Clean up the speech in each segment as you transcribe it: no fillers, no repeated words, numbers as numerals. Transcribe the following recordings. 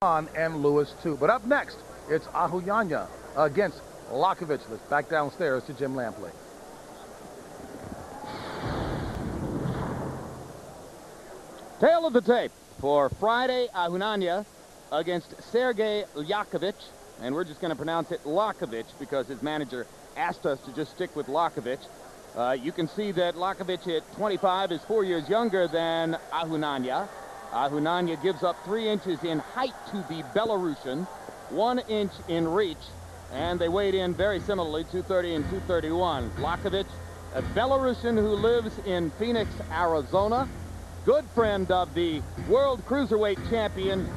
and Lewis too. But up next, it's Ahunanya against Liakhovich. Let's back downstairs to Jim Lampley. Tail of the tape for Friday, Ahunanya against Sergei Liakhovich. And we're just going to pronounce it Liakhovich because his manager asked us to just stick with Liakhovich. You can see that Liakhovich at 25 is 4 years younger than Ahunanya. Ahunanya gives up 3 inches in height to the Belarusian, 1 inch in reach, and they weighed in very similarly, 230 and 231. Liakhovich, a Belarusian who lives in Phoenix, Arizona, good friend of the world cruiserweight champion,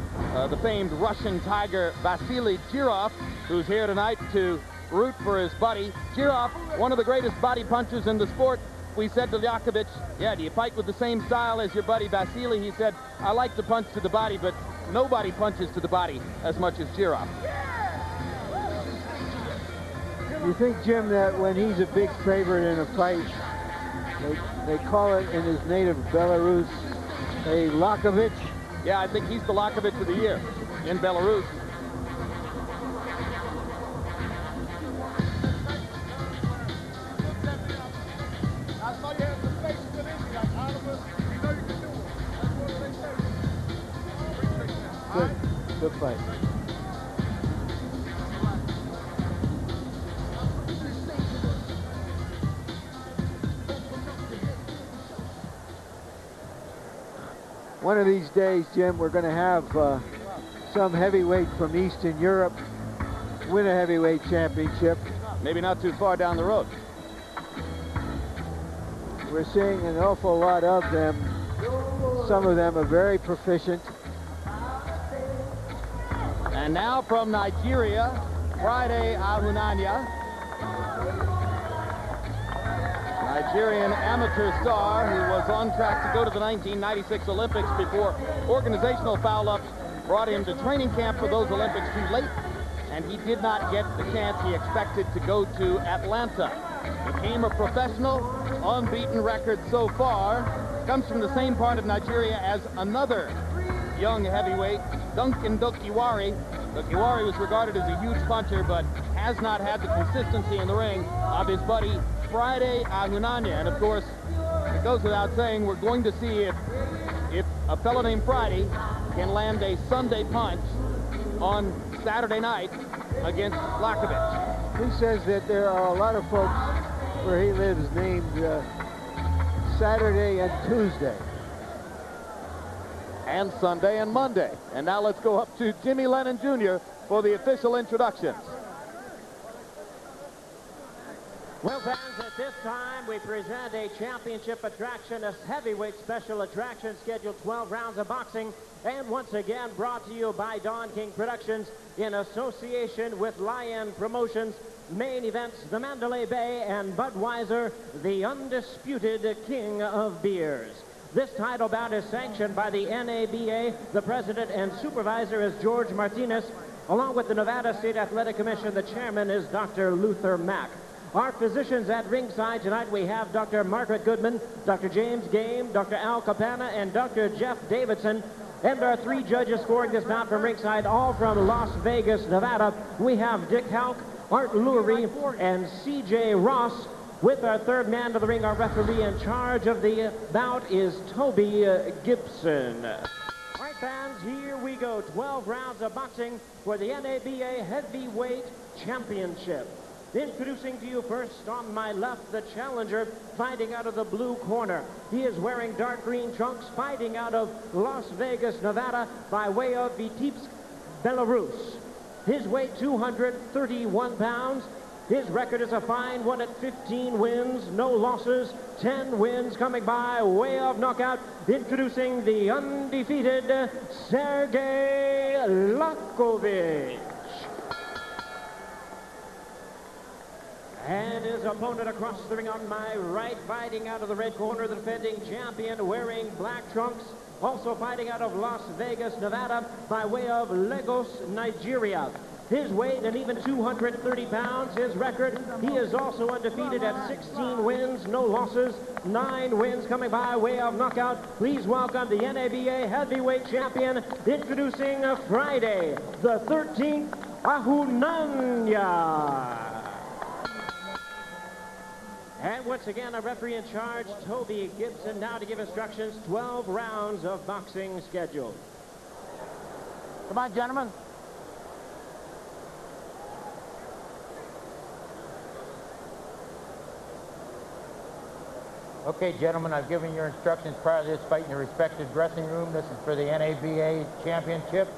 the famed Russian Tiger Vasily Jirov, who's here tonight to root for his buddy. Jirov, one of the greatest body punchers in the sport. We said to Liakhovich, yeah, do you fight with the same style as your buddy Vasily? He said, I like to punch to the body, but nobody punches to the body as much as Jirov. You think, Jim, that when he's a big favorite in a fight, they call it in his native Belarus a Liakhovich? Yeah, I think he's the Liakhovich of the year in Belarus. Good fight. One of these days, Jim, we're going to have some heavyweight from Eastern Europe win a heavyweight championship. Maybe not too far down the road. We're seeing an awful lot of them. Some of them are very proficient. And now from Nigeria, Friday Ahunanya, Nigerian amateur star who was on track to go to the 1996 Olympics before organizational foul-ups brought him to training camp for those Olympics too late, and he did not get the chance he expected to go to Atlanta. Became a professional, unbeaten record so far, comes from the same part of Nigeria as another young heavyweight, Duncan Dokiwari. Dokiwari was regarded as a huge puncher, but has not had the consistency in the ring of his buddy Friday Ahunanya. And of course, it goes without saying, we're going to see if a fellow named Friday can land a Sunday punch on Saturday night against Liakhovich. He says that there are a lot of folks where he lives named Saturday and Tuesday. And Sunday and Monday. And now let's go up to Jimmy Lennon Jr. for the official introductions. Well, fans, at this time we present a championship attraction, a heavyweight special attraction, scheduled 12 rounds of boxing, and once again brought to you by Don King Productions in association with Lion Promotions. Main events, the Mandalay Bay and Budweiser, the undisputed king of beers. This title bout is sanctioned by the NABA. The president and supervisor is George Martinez. Along with the Nevada State Athletic Commission, the chairman is Dr. Luther Mack. Our physicians at ringside tonight, we have Dr. Margaret Goodman, Dr. James Game, Dr. Al Capana, and Dr. Jeff Davidson. And our 3 judges scoring this bout from ringside, all from Las Vegas, Nevada. We have Dick Halk, Art Lurie, and C.J. Ross. With our 3rd man to the ring, our referee in charge of the bout is Toby Gibson. All right, fans, here we go. 12 rounds of boxing for the NABA Heavyweight Championship. Introducing to you first on my left, the challenger fighting out of the blue corner. He is wearing dark green trunks, fighting out of Las Vegas, Nevada, by way of Vitebsk, Belarus. His weight, 231 pounds. His record is a fine one at 15 wins, no losses, 10 wins coming by way of knockout. Introducing the undefeated Sergei Liakhovich. And his opponent across the ring on my right, fighting out of the red corner, the defending champion, wearing black trunks, also fighting out of Las Vegas, Nevada, by way of Lagos, Nigeria. His weight, an even 230 pounds. His record, he is also undefeated at 16 wins, no losses, 9 wins coming by way of knockout. Please welcome the NABA heavyweight champion, introducing Friday, the 13th, Ahunanya. And once again, a referee in charge, Toby Gibson, now to give instructions. 12 rounds of boxing scheduled. Come on, gentlemen. Okay, gentlemen, I've given your instructions prior to this fight in your respective dressing room. This is for the NABA championship.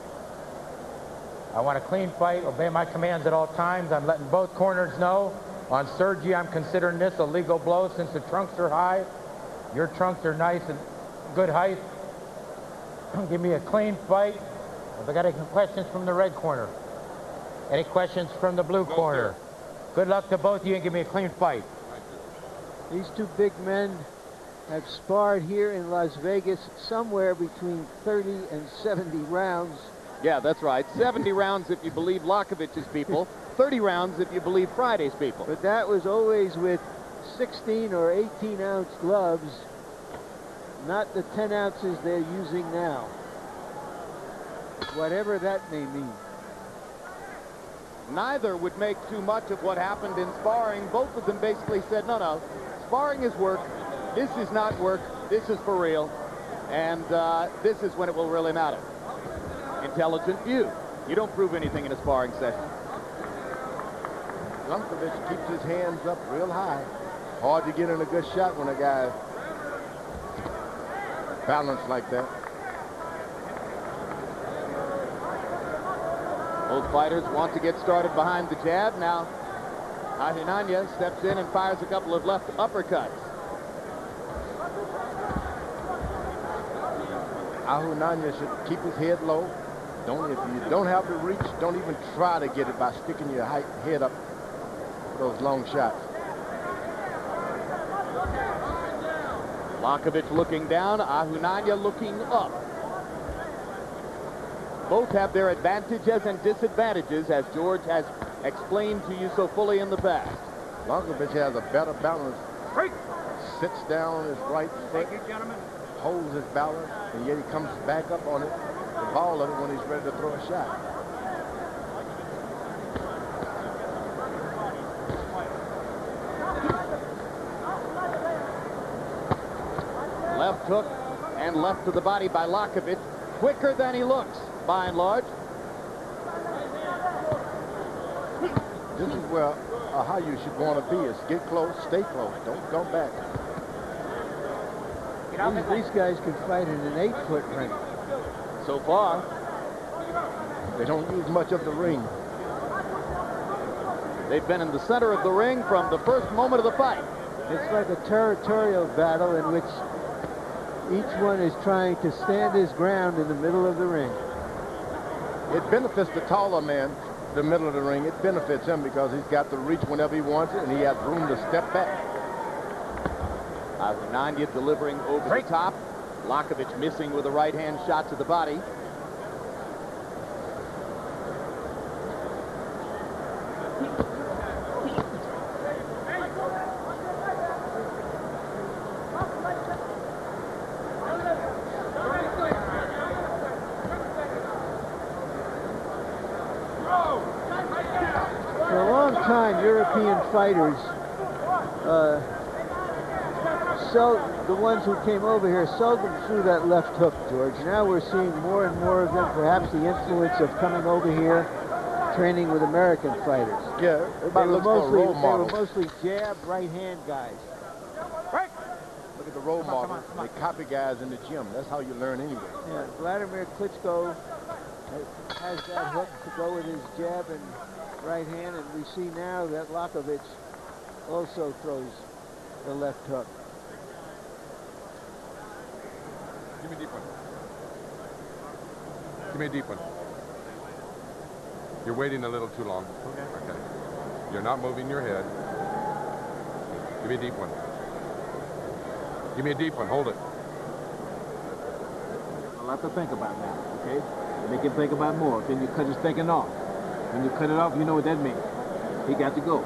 I want a clean fight. Obey my commands at all times. I'm letting both corners know. On Sergei, I'm considering this a legal blow since the trunks are high. Your trunks are nice and good height. Give me a clean fight. Have I got any questions from the red corner? Any questions from the blue corner? Good luck to both of you and give me a clean fight. These two big men have sparred here in Las Vegas somewhere between 30 and 70 rounds. Yeah, that's right. 70 rounds if you believe Liakhovich's people. 30 rounds if you believe Friday's people. But that was always with 16 or 18-ounce gloves, not the 10 ounces they're using now. Whatever that may mean. Neither would make too much of what happened in sparring. Both of them basically said, no, sparring is work. This is not work. This is for real. And this is when it will really matter. Intelligent view. You don't prove anything in a sparring session. Liakhovich keeps his hands up real high. Hard to get in a good shot when a guy balanced like that. Both fighters want to get started behind the jab. Now, Ahunanya steps in and fires a couple of left uppercuts. Ahunanya should keep his head low. If you don't have the reach, don't even try to get it by sticking your head up for those long shots. Liakhovich looking down, Ahunanya looking up. Both have their advantages and disadvantages, as George has explained to you so fully in the past. Liakhovich has a better balance. Sits down on his right foot, holds his balance, and yet he comes back up on it, the ball of it, when he's ready to throw a shot. Left hook and left to the body by Liakhovich. Quicker than he looks, by and large. This is where how you should want to be, is get close, stay close, don't go back. These guys can fight in an 8-foot ring. So far, they don't use much of the ring. They've been in the center of the ring from the first moment of the fight. It's like a territorial battle in which each one is trying to stand his ground in the middle of the ring. It benefits the taller man, the middle of the ring. It benefits him because he's got the reach whenever he wants it, and he has room to step back. Ahunanya delivering over the top. Liakhovich missing with a right-hand shot to the body. For a long time, European fighters, the ones who came over here, seldom threw that left hook, George. Now we're seeing more and more of them, perhaps the influence of coming over here, training with American fighters. Yeah, everybody looks for a role model. They were mostly jab, right-hand guys. Look at the role model. They copy guys in the gym. That's how you learn anyway. Yeah, Vladimir Klitschko has that hook to go with his jab and right hand, and we see now that Liakhovich also throws the left hook. Give me a deep one. Give me a deep one. You're waiting a little too long. Okay. You're not moving your head. Give me a deep one. Give me a deep one. Hold it. A lot to think about now, okay? Make him think about more, then because he's thinking off. When you cut it off, you know what that means. He got to go.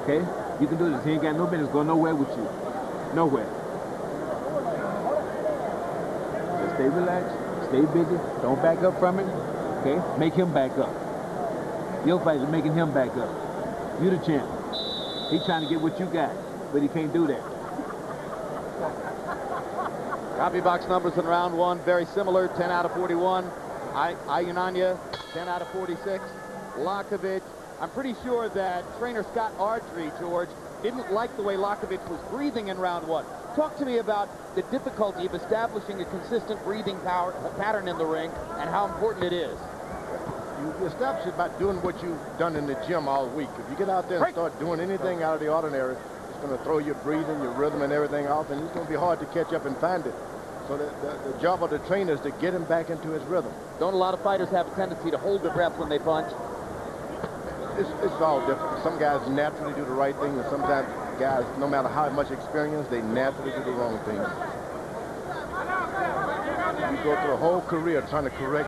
Okay? You can do this. He ain't got no business going nowhere with you. Nowhere. Just stay relaxed. Stay busy. Don't back up from it. Okay? Make him back up. Your fight is making him back up. You the champ. He's trying to get what you got, but he can't do that. Copy box numbers in round one, very similar, 10 out of 41. Ahunanya, 10 out of 46. Liakhovich, I'm pretty sure that trainer Scott Ardrey, George, didn't like the way Liakhovich was breathing in round one. Talk to me about the difficulty of establishing a consistent breathing pattern in the ring and how important it is. You establish it by doing what you've done in the gym all week. If you get out there and start doing anything out of the ordinary, it's going to throw your breathing, your rhythm, and everything off, and it's going to be hard to catch up and find it. So the job of the trainer is to get him back into his rhythm. Don't a lot of fighters have a tendency to hold their breath when they punch? It's all different. Some guys naturally do the right thing, and sometimes guys, no matter how much experience, they naturally do the wrong thing. You go through a whole career trying to correct